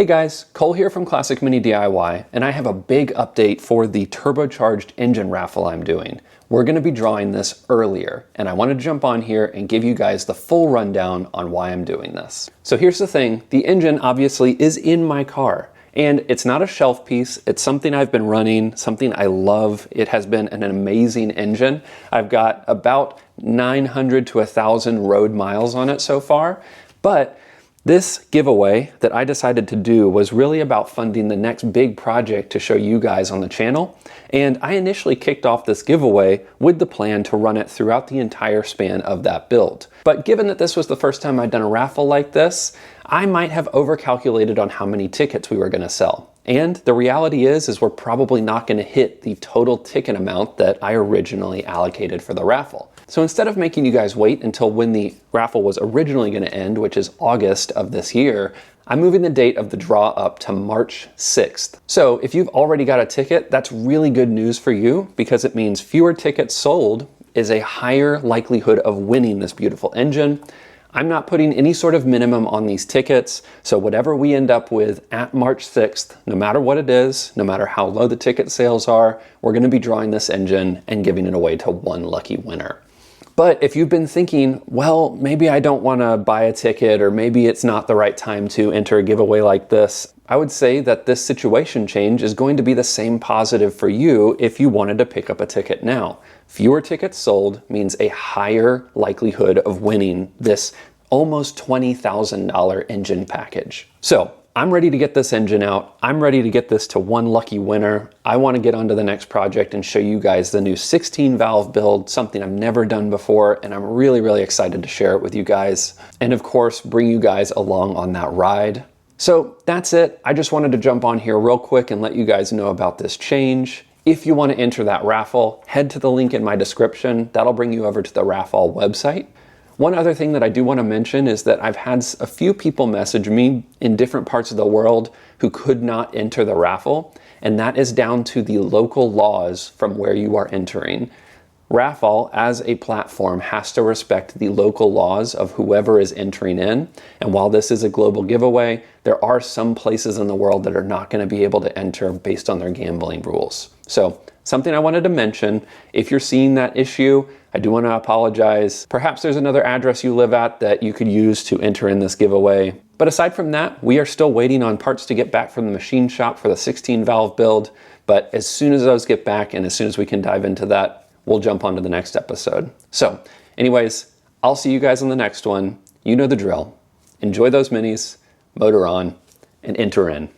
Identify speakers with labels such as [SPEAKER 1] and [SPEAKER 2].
[SPEAKER 1] Hey guys, Cole here from Classic Mini DIY, and I have a big update for the turbocharged engine raffle I'm doing. We're going to be drawing this earlier, and I want to jump on here and give you guys the full rundown on why I'm doing this. So here's the thing, the engine obviously is in my car, and it's not a shelf piece, it's something I've been running, something I love. It has been an amazing engine. I've got about 900 to 1,000 road miles on it so far, but this giveaway that I decided to do was really about funding the next big project to show you guys on the channel. And I initially kicked off this giveaway with the plan to run it throughout the entire span of that build. But given that this was the first time I'd done a raffle like this, I might have overcalculated on how many tickets we were going to sell. And the reality is we're probably not going to hit the total ticket amount that I originally allocated for the raffle. So instead of making you guys wait until when the raffle was originally going to end, which is August of this year, I'm moving the date of the draw up to March 6th. So if you've already got a ticket, that's really good news for you because it means fewer tickets sold is a higher likelihood of winning this beautiful engine. I'm not putting any sort of minimum on these tickets, so whatever we end up with at March 6th, no matter what it is, no matter how low the ticket sales are, we're going to be drawing this engine and giving it away to one lucky winner. But if you've been thinking, well, maybe I don't want to buy a ticket, or maybe it's not the right time to enter a giveaway like this, I would say that this situation change is going to be the same positive for you if you wanted to pick up a ticket now. Fewer tickets sold means a higher likelihood of winning this almost $20,000 engine package. So I'm ready to get this engine out. I'm ready to get this to one lucky winner. I want to get on to the next project and show you guys the new 16 valve build, something I've never done before, and I'm really, really excited to share it with you guys. And of course, bring you guys along on that ride. So that's it. I just wanted to jump on here real quick and let you guys know about this change. If you want to enter that raffle, head to the link in my description. That'll bring you over to the Raffle website. One other thing that I do want to mention is that I've had a few people message me in different parts of the world who could not enter the raffle, and that is down to the local laws from where you are entering. Raffle, as a platform, has to respect the local laws of whoever is entering in, and while this is a global giveaway, there are some places in the world that are not going to be able to enter based on their gambling rules. So, something I wanted to mention, if you're seeing that issue, I do want to apologize. Perhaps there's another address you live at that you could use to enter in this giveaway. But aside from that, we are still waiting on parts to get back from the machine shop for the 16 valve build. But as soon as those get back and as soon as we can dive into that, we'll jump on to the next episode. So anyways, I'll see you guys on the next one. You know the drill. Enjoy those minis, motor on, and enter in.